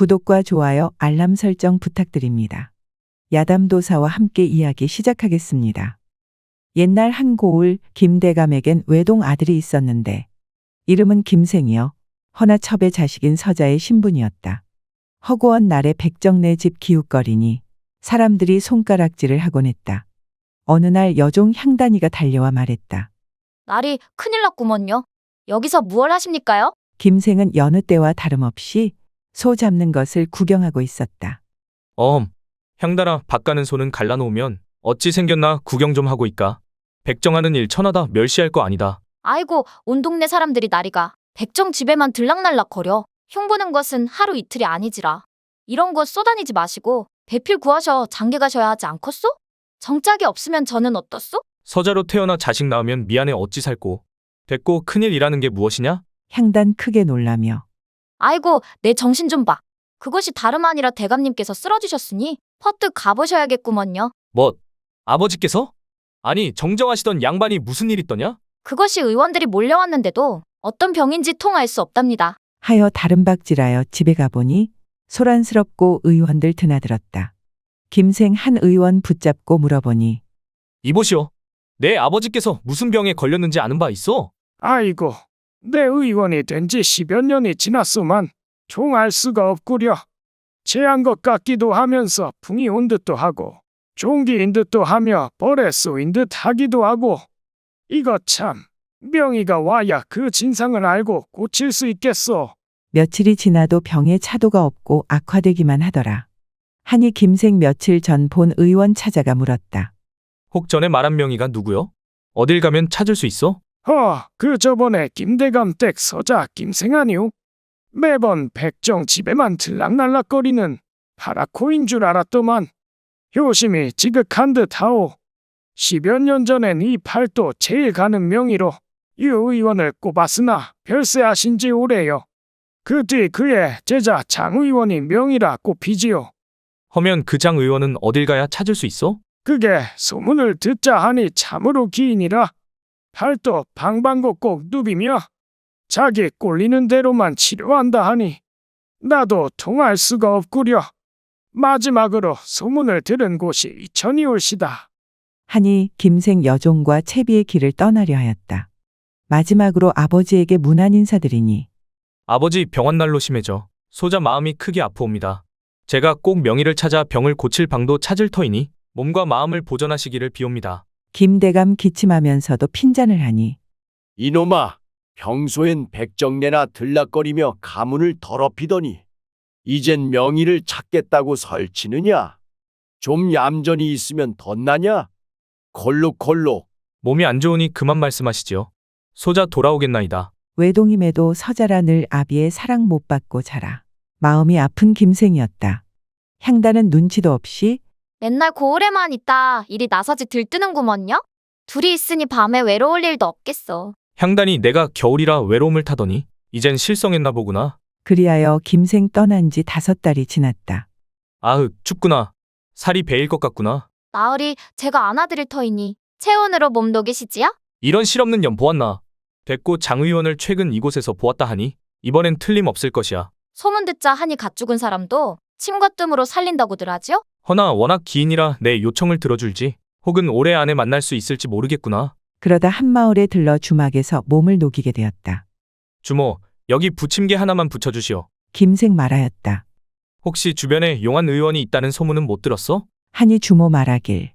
구독과 좋아요, 알람 설정 부탁드립니다. 야담도사와 함께 이야기 시작하겠습니다. 옛날 한 고을 김대감에겐 외동 아들이 있었는데 이름은 김생이요. 허나 첩의 자식인 서자의 신분이었다. 허구한 날에 백정네 집 기웃거리니 사람들이 손가락질을 하곤 했다. 어느 날 여종 향단이가 달려와 말했다. 날이 큰일 났구먼요. 여기서 무얼 하십니까요? 김생은 여느 때와 다름없이 소 잡는 것을 구경하고 있었다. 향단아, 밥 가는 소는 갈라놓으면 어찌 생겼나 구경 좀 하고 있까. 백정하는 일 천하다 멸시할 거 아니다. 아이고, 온 동네 사람들이 나리가 백정 집에만 들락날락 거려. 흉보는 것은 하루 이틀이 아니지라. 이런 거 쏘다니지 마시고 배필 구하셔 장계 가셔야 하지 않겠소? 정짝이 없으면 저는 어떻소? 서자로 태어나 자식 낳으면 미안해 어찌 살꼬. 됐고 큰일 일하는 게 무엇이냐? 향단 크게 놀라며 아이고, 내 정신 좀 봐. 그것이 다름 아니라 대감님께서 쓰러지셨으니 퍼뜩 가보셔야겠구먼요. 뭐? 아버지께서? 아니 정정하시던 양반이 무슨 일 있더냐? 그것이 의원들이 몰려왔는데도 어떤 병인지 통할 수 없답니다. 하여 다름박질하여 집에 가보니 소란스럽고 의원들 드나들었다. 김생 한 의원 붙잡고 물어보니 이보시오. 내 아버지께서 무슨 병에 걸렸는지 아는 바 있어? 아이고, 내 의원이 된 지 10여 년이 지났소만 종 알 수가 없구려. 제한 것 같기도 하면서 풍이 온 듯도 하고 종기인 듯도 하며 벌에 쏘인 듯 하기도 하고 이거 참 명의가 와야 그 진상을 알고 고칠 수 있겠소. 며칠이 지나도 병에 차도가 없고 악화되기만 하더라. 하니 김생 며칠 전 본 의원 찾아가 물었다. 혹 전에 말한 명의가 누구요? 어딜 가면 찾을 수 있어? 그 저번에 김대감 댁 서자 김생 아니오? 매번 백정 집에만 들락날락거리는 파라코인 줄 알았더만 효심이 지극한 듯하오. 10여 년 전엔 이 팔도 제일 가는 명의로 유 의원을 꼽았으나 별세하신 지 오래요. 그 뒤 그의 제자 장 의원이 명의라 꼽히지요. 허면 그 장 의원은 어딜 가야 찾을 수 있어? 그게 소문을 듣자 하니 참으로 기인이라 팔도 방방곡곡 누비며 자기 꼴리는 대로만 치료한다 하니 나도 통할 수가 없구려. 마지막으로 소문을 들은 곳이 이천이 올시다. 하니 김생 여종과 채비의 길을 떠나려 하였다. 마지막으로 아버지에게 문안 인사드리니 아버지 병환 날로 심해져 소자 마음이 크게 아프옵니다. 제가 꼭 명의를 찾아 병을 고칠 방도 찾을 터이니 몸과 마음을 보전하시기를 비옵니다. 김대감 기침하면서도 핀잔을 하니 이놈아, 평소엔 백정내나 들락거리며 가문을 더럽히더니 이젠 명의를 찾겠다고 설치느냐? 좀 얌전히 있으면 덧나냐? 콜록콜록. 몸이 안 좋으니 그만 말씀하시지요. 소자 돌아오겠나이다. 외동임에도 서자라 늘 아비의 사랑 못 받고 자라. 마음이 아픈 김생이었다. 향단은 눈치도 없이 맨날 고을에만 있다 일이 나서지 들뜨는구먼요. 둘이 있으니 밤에 외로울 일도 없겠어. 향단이 내가 겨울이라 외로움을 타더니 이젠 실성했나 보구나. 그리하여 김생 떠난 지 5달이 지났다. 아흑 춥구나. 살이 베일 것 같구나. 나으리 제가 안아드릴 터이니 체온으로 몸 녹이시지요? 이런 실없는 년 보았나. 됐고 장 의원을 최근 이곳에서 보았다 하니 이번엔 틀림없을 것이야. 소문 듣자 하니 갓 죽은 사람도 침과 뜸으로 살린다고들 하지요? 허나 워낙 기인이라 내 요청을 들어줄지 혹은 올해 안에 만날 수 있을지 모르겠구나. 그러다 한 마을에 들러 주막에서 몸을 녹이게 되었다. 주모, 여기 부침개 하나만 붙여주시오. 김생 말하였다. 혹시 주변에 용한 의원이 있다는 소문은 못 들었어? 하니 주모 말하길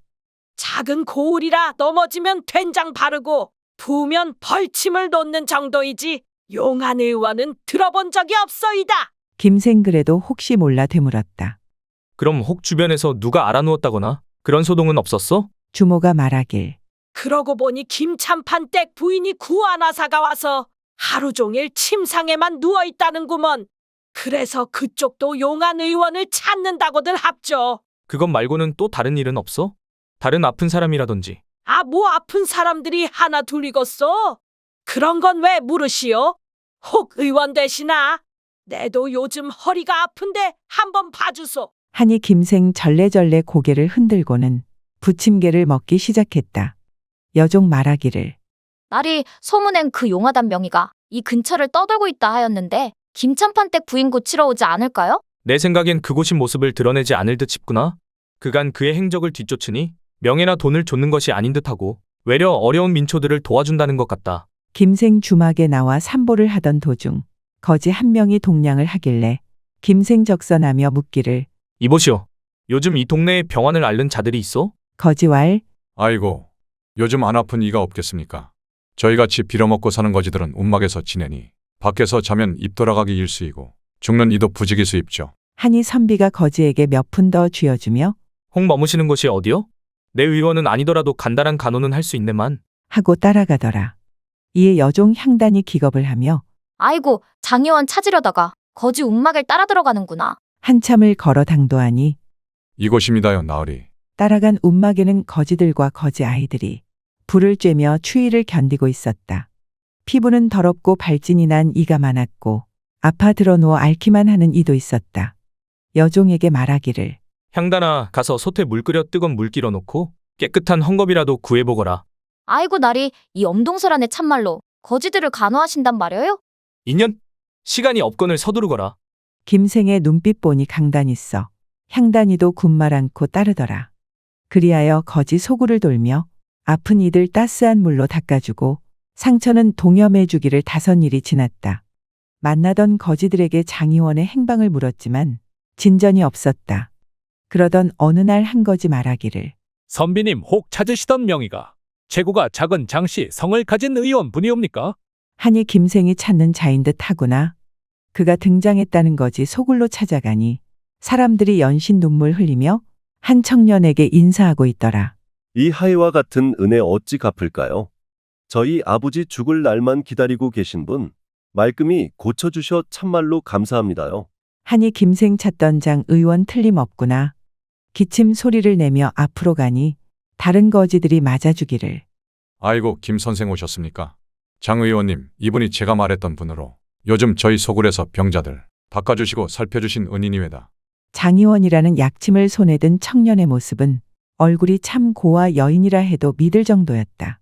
작은 고울이라 넘어지면 된장 바르고 부으면 벌침을 놓는 정도이지 용한 의원은 들어본 적이 없어이다. 김생 그래도 혹시 몰라 되물었다. 그럼 혹 주변에서 누가 알아누웠다거나 그런 소동은 없었어? 주모가 말하길 그러고 보니 김참판 댁 부인이 구안하사가 와서 하루 종일 침상에만 누워있다는구먼. 그래서 그쪽도 용한 의원을 찾는다고들 합죠. 그것 말고는 또 다른 일은 없어? 다른 아픈 사람이라든지. 뭐 아픈 사람들이 하나 둘이겠어? 그런 건 왜 물으시오? 혹 의원 되시나? 내도 요즘 허리가 아픈데 한번 봐주소. 하니 김생 절레절레 고개를 흔들고는 부침개를 먹기 시작했다. 여종 말하기를 날이 소문엔 그 용하단 명의가 이 근처를 떠돌고 있다 하였는데 김참판댁 부인 고치러 오지 않을까요? 내 생각엔 그곳인 모습을 드러내지 않을 듯 싶구나. 그간 그의 행적을 뒤쫓으니 명예나 돈을 좇는 것이 아닌 듯하고 외려 어려운 민초들을 도와준다는 것 같다. 김생 주막에 나와 산보를 하던 도중 거지 한 명이 동냥을 하길래 김생 적선하며 묻기를 이보시오. 요즘 이 동네에 병환을 앓는 자들이 있어? 거지왈 아이고, 요즘 안 아픈 이가 없겠습니까? 저희같이 빌어먹고 사는 거지들은 움막에서 지내니 밖에서 자면 입 돌아가기 일수이고 죽는 이도 부지기수 입죠. 하니 선비가 거지에게 몇 푼 더 쥐어주며 혹 머무시는 곳이 어디요? 내 의원은 아니더라도 간단한 간호는 할 수 있네만. 하고 따라가더라. 이에 여종 향단이 기겁을 하며 아이고, 장 의원 찾으려다가 거지 움막을 따라 들어가는구나. 한참을 걸어 당도하니 이곳입니다요, 나으리. 따라간 움막에는 거지들과 거지 아이들이 불을 쬐며 추위를 견디고 있었다. 피부는 더럽고 발진이 난 이가 많았고 아파 드러누워 앓기만 하는 이도 있었다. 여종에게 말하기를 향단아, 가서 솥에 물 끓여 뜨거운 물 끼러 놓고 깨끗한 헝겊이라도 구해보거라. 아이고 나리, 이 엄동설안에 참말로 거지들을 간호하신단 말이에요? 인연? 시간이 없건을 서두르거라. 김생의 눈빛 보니 강단 있어 향단이도 군말 않고 따르더라. 그리하여 거지 소굴을 돌며 아픈 이들 따스한 물로 닦아주고 상처는 동염해주기를 5일이 지났다. 만나던 거지들에게 장의원의 행방을 물었지만 진전이 없었다. 그러던 어느 날 한 거지 말하기를 선비님 혹 찾으시던 명의가 체구가 작은 장씨 성을 가진 의원분이옵니까? 하니 김생이 찾는 자인 듯 하구나. 그가 등장했다는 거지 소굴로 찾아가니 사람들이 연신 눈물 흘리며 한 청년에게 인사하고 있더라. 이 하이와 같은 은혜 어찌 갚을까요? 저희 아버지 죽을 날만 기다리고 계신 분 말끔히 고쳐주셔 참말로 감사합니다요. 하니 김생 찾던 장 의원 틀림없구나. 기침 소리를 내며 앞으로 가니 다른 거지들이 맞아주기를 아이고, 김 선생 오셨습니까? 장 의원님, 이분이 제가 말했던 분으로 요즘 저희 소굴에서 병자들 닦아주시고 살펴주신 은인이외다. 장의원이라는 약침을 손에 든 청년의 모습은 얼굴이 참 고와 여인이라 해도 믿을 정도였다.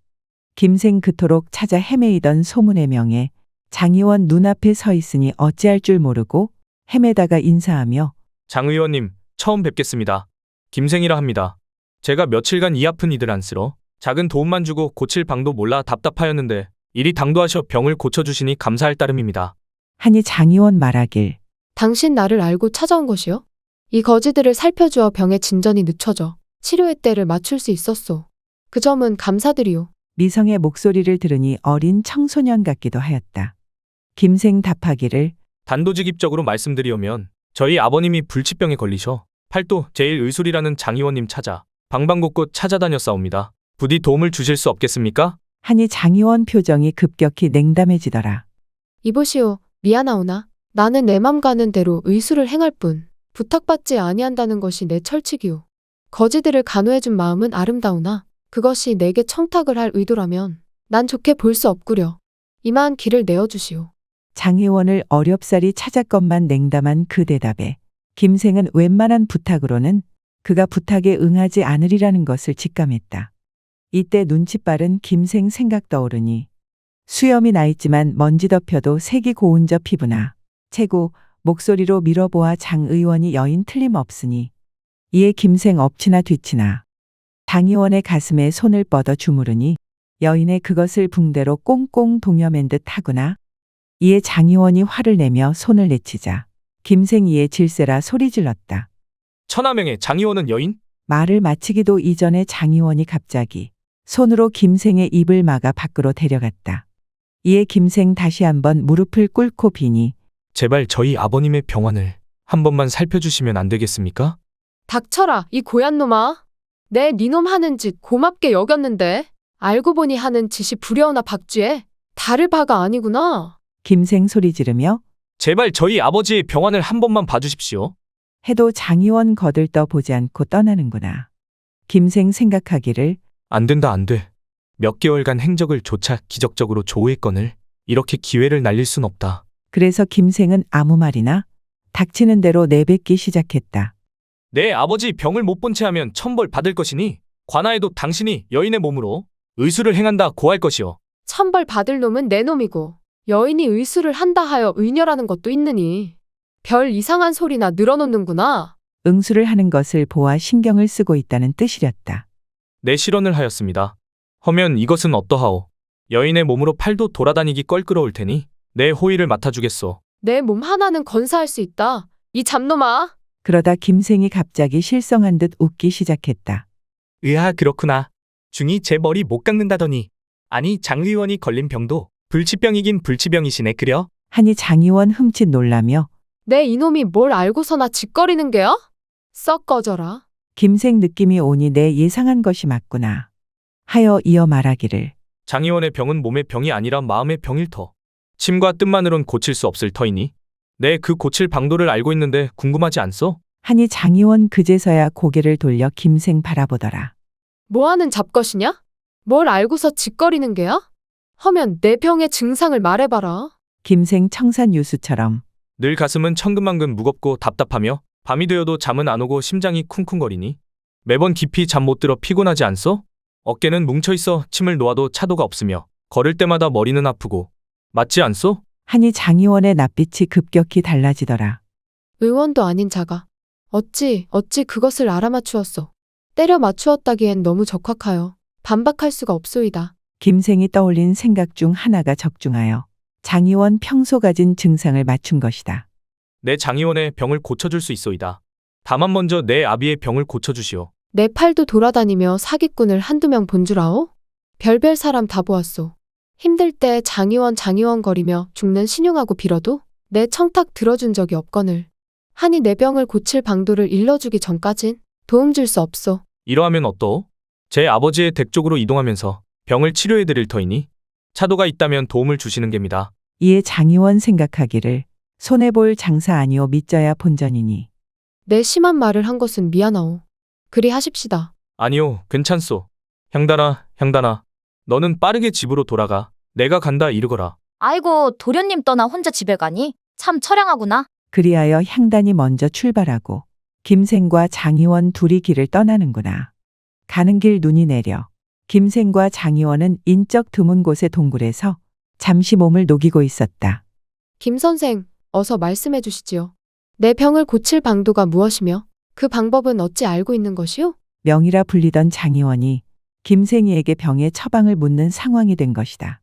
김생 그토록 찾아 헤매이던 소문의 명에 장의원 눈앞에 서 있으니 어찌할 줄 모르고 헤매다가 인사하며 장 의원님, 처음 뵙겠습니다. 김생이라 합니다. 제가 며칠간 이 아픈 이들 안쓰러 작은 도움만 주고 고칠 방도 몰라 답답하였는데 이리 당도하셔 병을 고쳐주시니 감사할 따름입니다. 하니 장의원 말하길 당신 나를 알고 찾아온 것이요? 이 거지들을 살펴주어 병의 진전이 늦춰져 치료의 때를 맞출 수 있었소. 그 점은 감사드리오. 미성의 목소리를 들으니 어린 청소년 같기도 하였다. 김생 답하기를 단도직입적으로 말씀드리오면 저희 아버님이 불치병에 걸리셔 팔도 제1의술이라는 장의원님 찾아 방방곳곳 찾아다녔사옵니다. 부디 도움을 주실 수 없겠습니까? 하니 장의원 표정이 급격히 냉담해지더라. 이보시오. 미안하오나 나는 내 맘 가는 대로 의술을 행할 뿐 부탁받지 아니한다는 것이 내 철칙이오. 거지들을 간호해준 마음은 아름다우나 그것이 내게 청탁을 할 의도라면 난 좋게 볼 수 없구려. 이만 길을 내어주시오. 장의원을 어렵사리 찾았건만 냉담한 그 대답에 김생은 웬만한 부탁으로는 그가 부탁에 응하지 않으리라는 것을 직감했다. 이때 눈치 빠른 김생 생각 떠오르니 수염이 나 있지만 먼지 덮여도 색이 고운 저 피부나 채고 목소리로 밀어보아 장 의원이 여인 틀림없으니 이에 김생 엎치나 뒤치나 장의원의 가슴에 손을 뻗어 주무르니 여인의 그것을 붕대로 꽁꽁 동여맨 듯 하구나. 이에 장의원이 화를 내며 손을 내치자 김생 이에 질세라 소리 질렀다. 천하명의 장의원은 여인? 말을 마치기도 이전에 장의원이 갑자기 손으로 김생의 입을 막아 밖으로 데려갔다. 이에 김생 다시 한번 무릎을 꿇고 비니 제발 저희 아버님의 병환을 한 번만 살펴주시면 안 되겠습니까? 닥쳐라 이 고얀 놈아. 내 니놈 하는 짓 고맙게 여겼는데 알고 보니 하는 짓이 불여우나 박쥐에 다를 바가 아니구나. 김생 소리 지르며 제발 저희 아버지의 병환을 한 번만 봐주십시오. 해도 장의원 거들떠 보지 않고 떠나는구나. 김생 생각하기를 안 된다 안 돼. 몇 개월간 행적을 조차 기적적으로 조우했건을 이렇게 기회를 날릴 순 없다. 그래서 김생은 아무 말이나 닥치는 대로 내뱉기 시작했다. 내 아버지 병을 못 본 채 하면 천벌 받을 것이니 관하에도 당신이 여인의 몸으로 의술을 행한다 고할 것이오. 천벌 받을 놈은 내 놈이고 여인이 의술을 한다 하여 의녀라는 것도 있느니 별 이상한 소리나 늘어놓는구나. 응수를 하는 것을 보아 신경을 쓰고 있다는 뜻이렸다. 내 실언을 하였습니다. 허면 이것은 어떠하오? 여인의 몸으로 팔도 돌아다니기 껄끄러울 테니 내 호의를 맡아주겠소. 내 몸 하나는 건사할 수 있다. 이 잡놈아. 그러다 김생이 갑자기 실성한 듯 웃기 시작했다. 으아 그렇구나. 중이 제 머리 못 깎는다더니. 아니 장 의원이 걸린 병도 불치병이긴 불치병이시네 그려? 하니 장 의원 흠칫 놀라며 내 이놈이 뭘 알고서나 짓거리는 게야? 썩 꺼져라. 김생 느낌이 오니 내 예상한 것이 맞구나 하여 이어 말하기를. 장 의원의 병은 몸의 병이 아니라 마음의 병일 터. 침과 뜻만으론 고칠 수 없을 터이니 내 그 고칠 방도를 알고 있는데 궁금하지 않소? 하니 장 의원 그제서야 고개를 돌려 김생 바라보더라. 뭐하는 잡것이냐? 뭘 알고서 짓거리는 게야? 허면 내 병의 증상을 말해봐라. 김생 청산유수처럼 늘 가슴은 천근만근 무겁고 답답하며 밤이 되어도 잠은 안 오고 심장이 쿵쿵거리니 매번 깊이 잠 못 들어 피곤하지 않소? 어깨는 뭉쳐있어 침을 놓아도 차도가 없으며 걸을 때마다 머리는 아프고 맞지 않소? 하니 장 의원의 낯빛이 급격히 달라지더라. 의원도 아닌 자가 어찌 그것을 알아맞추었소. 때려 맞추었다기엔 너무 적확하여 반박할 수가 없소이다. 김생이 떠올린 생각 중 하나가 적중하여 장 의원 평소 가진 증상을 맞춘 것이다. 내 장 의원의 병을 고쳐줄 수 있소이다. 다만 먼저 내 아비의 병을 고쳐주시오. 내 팔도 돌아다니며 사기꾼을 한두 명 본 줄 아오? 별별 사람 다 보았소. 힘들 때 장의원 거리며 죽는 신용하고 빌어도 내 청탁 들어준 적이 없거늘. 하니 내 병을 고칠 방도를 일러주기 전까진 도움 줄 수 없소. 이러하면 어떠오? 제 아버지의 댁 쪽으로 이동하면서 병을 치료해드릴 터이니 차도가 있다면 도움을 주시는 geb니다. 이에 장 의원 생각하기를 손해볼 장사 아니오 믿져야 본전이니. 내 심한 말을 한 것은 미안하오. 그리 하십시다. 아니요, 괜찮소. 향단아, 너는 빠르게 집으로 돌아가. 내가 간다 이르거라. 아이고, 도련님 떠나 혼자 집에 가니? 참 처량하구나. 그리하여 향단이 먼저 출발하고 김생과 장 의원 둘이 길을 떠나는구나. 가는 길 눈이 내려 김생과 장 의원은 인적 드문 곳의 동굴에서 잠시 몸을 녹이고 있었다. 김 선생, 어서 말씀해 주시지요. 내 병을 고칠 방도가 무엇이며 그 방법은 어찌 알고 있는 것이오? 명이라 불리던 장 의원이 김생이에게 병의 처방을 묻는 상황이 된 것이다.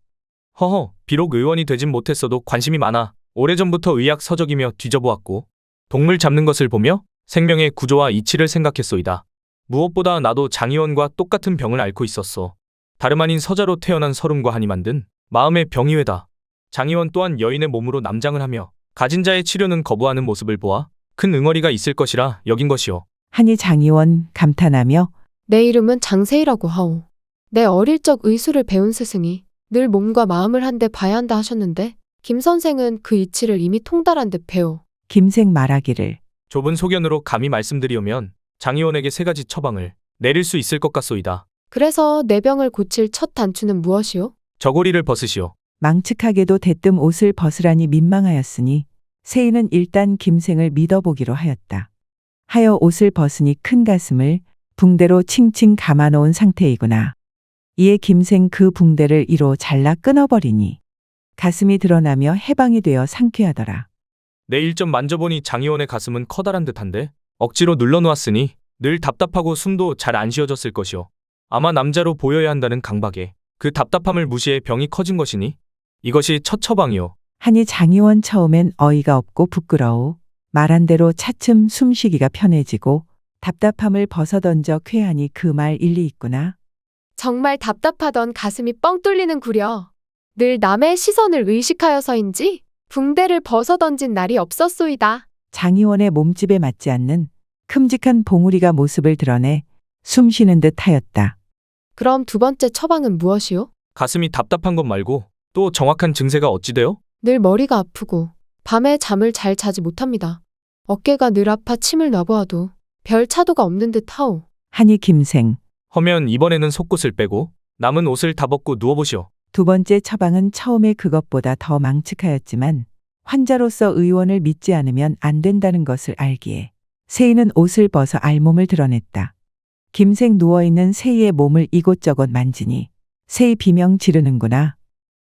허허, 비록 의원이 되진 못했어도 관심이 많아 오래전부터 의학 서적이며 뒤져보았고 동물 잡는 것을 보며 생명의 구조와 이치를 생각했소이다. 무엇보다 나도 장 의원과 똑같은 병을 앓고 있었소. 다름 아닌 서자로 태어난 서름과 한이 만든 마음의 병이외다. 장 의원 또한 여인의 몸으로 남장을 하며 가진 자의 치료는 거부하는 모습을 보아 큰 응어리가 있을 것이라 여긴 것이오. 하니 장 의원 감탄하며 내 이름은 장세희라고 하오. 내 어릴 적 의술을 배운 스승이 늘 몸과 마음을 한데 봐야 한다 하셨는데 김 선생은 그 이치를 이미 통달한 듯 배워. 김생 말하기를. 좁은 소견으로 감히 말씀드리오면 장 의원에게 3가지 처방을 내릴 수 있을 것 같소이다. 그래서 내 병을 고칠 첫 단추는 무엇이오? 저고리를 벗으시오. 망측하게도 대뜸 옷을 벗으라니 민망하였으니 세인은 일단 김생을 믿어보기로 하였다. 하여 옷을 벗으니 큰 가슴을 붕대로 칭칭 감아놓은 상태이구나. 이에 김생 그 붕대를 이로 잘라 끊어버리니 가슴이 드러나며 해방이 되어 상쾌하더라. 내 일점 만져보니 장 의원의 가슴은 커다란 듯한데 억지로 눌러놓았으니 늘 답답하고 숨도 잘 안 쉬어졌을 것이오. 아마 남자로 보여야 한다는 강박에 그 답답함을 무시해 병이 커진 것이니 이것이 첫 처방이오. 하니 장 의원 처음엔 어이가 없고 부끄러워 말한 대로 차츰 숨쉬기가 편해지고 답답함을 벗어던져 쾌하니 그 말 일리 있구나. 정말 답답하던 가슴이 뻥 뚫리는 구려. 늘 남의 시선을 의식하여서인지 붕대를 벗어던진 날이 없었소이다. 장 의원의 몸집에 맞지 않는 큼직한 봉우리가 모습을 드러내 숨쉬는 듯 하였다. 그럼 두 번째 처방은 무엇이오? 가슴이 답답한 것 말고 또 정확한 증세가 어찌 돼요? 늘 머리가 아프고 밤에 잠을 잘 자지 못합니다. 어깨가 늘 아파 침을 놔보아도 별 차도가 없는 듯 하오. 하니 김생. 허면 이번에는 속옷을 빼고 남은 옷을 다 벗고 누워보시오. 두 번째 처방은 처음에 그것보다 더 망측하였지만 환자로서 의원을 믿지 않으면 안 된다는 것을 알기에 세인은 옷을 벗어 알몸을 드러냈다. 김생 누워있는 세이의 몸을 이곳저곳 만지니 세이 비명 지르는구나.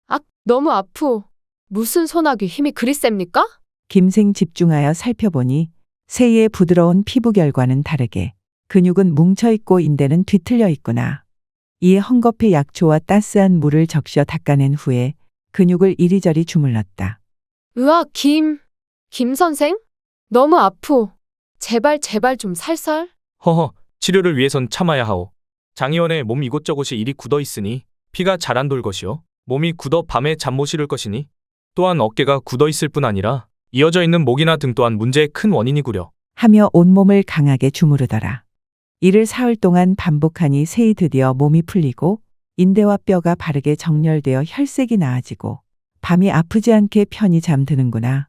악, 너무 아프오. 무슨 소나기 힘이 그리 셉니까? 김생 집중하여 살펴보니 세이의 부드러운 피부 결과는 다르게 근육은 뭉쳐있고 인대는 뒤틀려 있구나. 이에 헝겊에 약초와 따스한 물을 적셔 닦아낸 후에 근육을 이리저리 주물렀다. 으악, 김 선생? 너무 아프. 제발 좀 살살. 허허, 치료를 위해선 참아야 하오. 장의원의 몸 이곳저곳이 이리 굳어 있으니 피가 잘 안 돌 것이요. 몸이 굳어 밤에 잠 못 이룰 것이니 또한 어깨가 굳어 있을 뿐 아니라 이어져 있는 목이나 등 또한 문제의 큰 원인이구려. 하며 온몸을 강하게 주무르더라. 이를 사흘 동안 반복하니 세이 드디어 몸이 풀리고 인대와 뼈가 바르게 정렬되어 혈색이 나아지고 밤이 아프지 않게 편히 잠드는구나.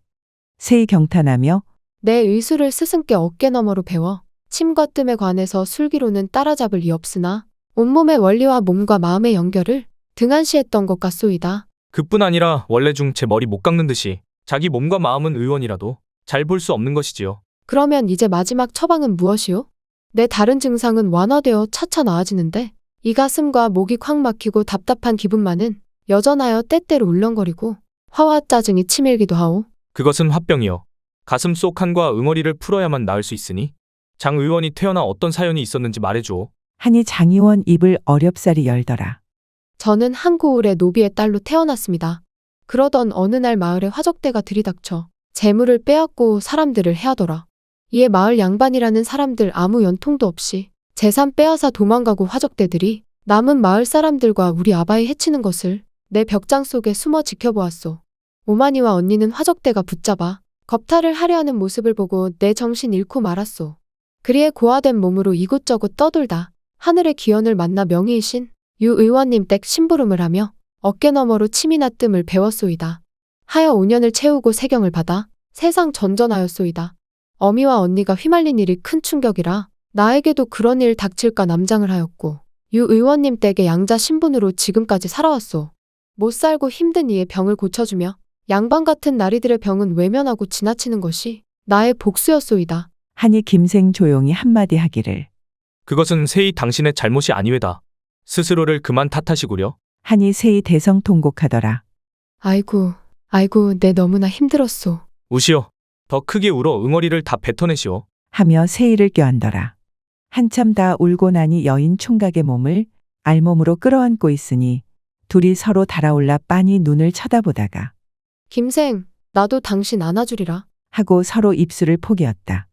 세이 경탄하며 내 의술을 스승께 어깨 너머로 배워 침과 뜸에 관해서 술기로는 따라잡을 리 없으나 온몸의 원리와 몸과 마음의 연결을 등한시했던 것 같소이다. 그뿐 아니라 원래 중 제 머리 못 깎는 듯이 자기 몸과 마음은 의원이라도 잘 볼 수 없는 것이지요. 그러면 이제 마지막 처방은 무엇이오? 내 다른 증상은 완화되어 차차 나아지는데 이 가슴과 목이 콱 막히고 답답한 기분만은 여전하여 때때로 울렁거리고 화와 짜증이 치밀기도 하오. 그것은 화병이요. 가슴 속 한과 응어리를 풀어야만 나을 수 있으니 장 의원이 태어나 어떤 사연이 있었는지 말해주오. 하니 장의원 입을 어렵사리 열더라. 저는 한 고을의 노비의 딸로 태어났습니다. 그러던 어느 날 마을에 화적대가 들이닥쳐 재물을 빼앗고 사람들을 해하더라. 이에 마을 양반이라는 사람들 아무 연통도 없이 재산 빼앗아 도망가고 화적대들이 남은 마을 사람들과 우리 아바이 해치는 것을 내 벽장 속에 숨어 지켜보았소. 오마니와 언니는 화적대가 붙잡아 겁탈을 하려 하는 모습을 보고 내 정신 잃고 말았소. 그리에 고아된 몸으로 이곳저곳 떠돌다 하늘의 기원을 만나 명의이신 유 의원님 댁 심부름을 하며 어깨 너머로 침이나 뜸을 배웠소이다. 하여 5년을 채우고 세경을 받아 세상 전전하였소이다. 어미와 언니가 휘말린 일이 큰 충격이라 나에게도 그런 일 닥칠까 남장을 하였고 유 의원님 댁의 양자 신분으로 지금까지 살아왔소. 못 살고 힘든 이의 병을 고쳐주며 양반 같은 나리들의 병은 외면하고 지나치는 것이 나의 복수였소이다. 하니 김생 조용히 한마디 하기를. 그것은 세이 당신의 잘못이 아니외다. 스스로를 그만 탓하시구려. 하니 세이 대성통곡하더라. 아이고 내 너무나 힘들었소. 우시오. 더 크게 울어 응어리를 다 뱉어내시오. 하며 세이를 껴안더라. 한참 다 울고 나니 여인 총각의 몸을 알몸으로 끌어안고 있으니 둘이 서로 달아올라 빤히 눈을 쳐다보다가 김생, 나도 당신 안아주리라. 하고 서로 입술을 포개었다.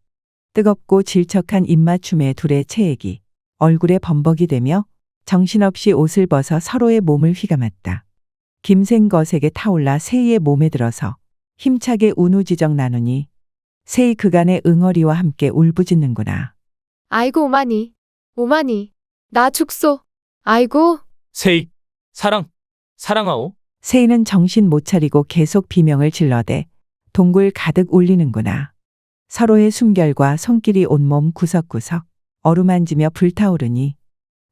뜨겁고 질척한 입맞춤에 둘의 체액이 얼굴에 범벅이 되며 정신없이 옷을 벗어 서로의 몸을 휘감았다. 김생 거세게 타올라 세이의 몸에 들어서 힘차게 운우지정 나누니 세이 그간의 응어리와 함께 울부짖는구나. 아이고 오마니, 나 죽소. 아이고. 세이, 사랑하오. 세이는 정신 못 차리고 계속 비명을 질러대 동굴 가득 울리는구나. 서로의 숨결과 손길이 온몸 구석구석 어루만지며 불타오르니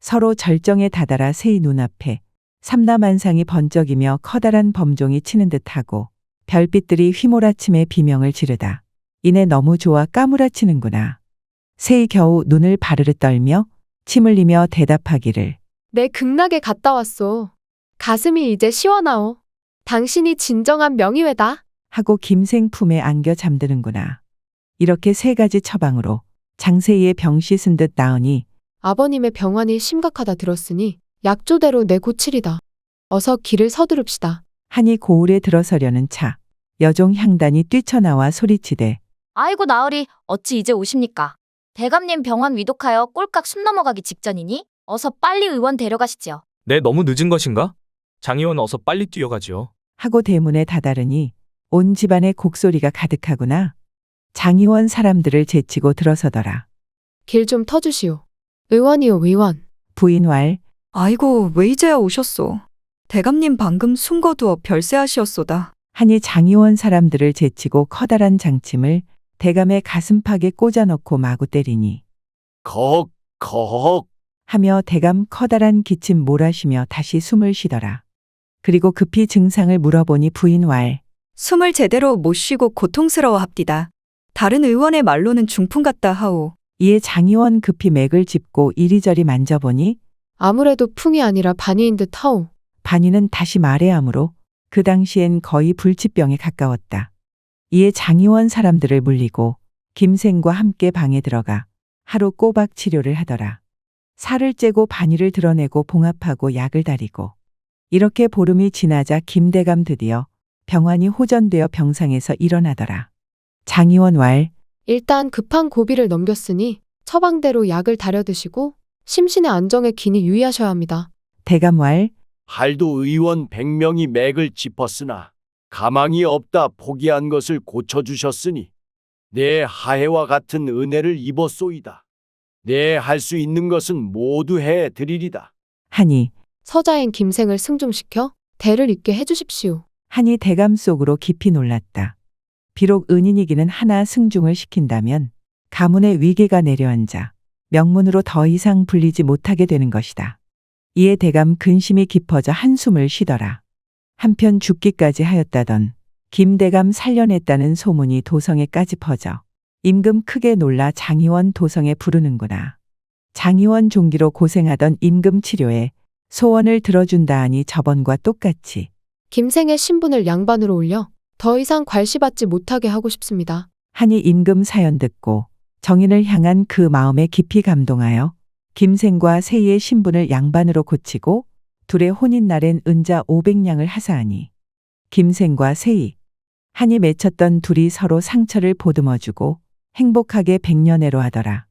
서로 절정에 다다라 세이 눈앞에 삼라만상이 번쩍이며 커다란 범종이 치는 듯하고 별빛들이 휘몰아침에 비명을 지르다. 이내 너무 좋아 까무라치는구나. 세이 겨우 눈을 바르르 떨며 침 흘리며 대답하기를. 내 극락에 갔다 왔소. 가슴이 이제 시원하오. 당신이 진정한 명의외다. 하고 김생 품에 안겨 잠드는구나. 이렇게 세 가지 처방으로 장세이의 병 씻은 듯 나으니 아버님의 병환이 심각하다 들었으니 약조대로 내 고치리다. 어서 길을 서두릅시다. 하니 고을에 들어서려는 차 여종 향단이 뛰쳐나와 소리치되 아이고 나으리 어찌 이제 오십니까? 대감님 병환 위독하여 꼴깍 숨 넘어가기 직전이니 어서 빨리 의원 데려가시지요. 네, 너무 늦은 것인가? 장의원 어서 빨리 뛰어가지요. 하고 대문에 다다르니 온 집안에 곡소리가 가득하구나. 장의원 사람들을 제치고 들어서더라. 길 좀 터주시오. 의원이요 의원. 부인왈 아이고 왜 이제야 오셨소. 대감님 방금 숨 거두어 별세하시었소다. 하니 장의원 사람들을 제치고 커다란 장침을 대감의 가슴팍에 꽂아넣고 마구 때리니 컥 하며 대감 커다란 기침 몰아쉬며 다시 숨을 쉬더라. 그리고 급히 증상을 물어보니 부인왈 숨을 제대로 못 쉬고 고통스러워합디다. 다른 의원의 말로는 중풍 같다 하오. 이에 장의원 급히 맥을 짚고 이리저리 만져보니 아무래도 풍이 아니라 반이인 듯 하오. 반이는 다시 말해하므로 그 당시엔 거의 불치병에 가까웠다. 이에 장의원 사람들을 물리고 김생과 함께 방에 들어가 하루 꼬박 치료를 하더라. 살을 째고 반위를 드러내고 봉합하고 약을 다리고 이렇게 보름이 지나자 김대감 드디어 병환이 호전되어 병상에서 일어나더라. 장의원 왈 일단 급한 고비를 넘겼으니 처방대로 약을 다려 드시고 심신의 안정에 기니 유의하셔야 합니다. 대감 왈 할도 의원 100명이 맥을 짚었으나 가망이 없다 포기한 것을 고쳐주셨으니 내 하해와 같은 은혜를 입었소이다. 내 할 수 있는 것은 모두 해 드리리다. 하니 서자인 김생을 승중시켜 대를 잇게 해주십시오. 하니 대감 속으로 깊이 놀랐다. 비록 은인이기는 하나 승중을 시킨다면 가문의 위계가 내려앉아 명문으로 더 이상 불리지 못하게 되는 것이다. 이에 대감 근심이 깊어져 한숨을 쉬더라. 한편 죽기까지 하였다던 김대감 살려냈다는 소문이 도성에까지 퍼져 임금 크게 놀라 장의원 도성에 부르는구나. 장의원 종기로 고생하던 임금 치료에 소원을 들어준다 하니 저번과 똑같이 김생의 신분을 양반으로 올려 더 이상 괄시받지 못하게 하고 싶습니다. 하니 임금 사연 듣고 정인을 향한 그 마음에 깊이 감동하여 김생과 세희의 신분을 양반으로 고치고 둘의 혼인날엔 은자 500냥을 하사하니 김생과 세희, 한이 맺혔던 둘이 서로 상처를 보듬어주고 행복하게 백년해로 하더라.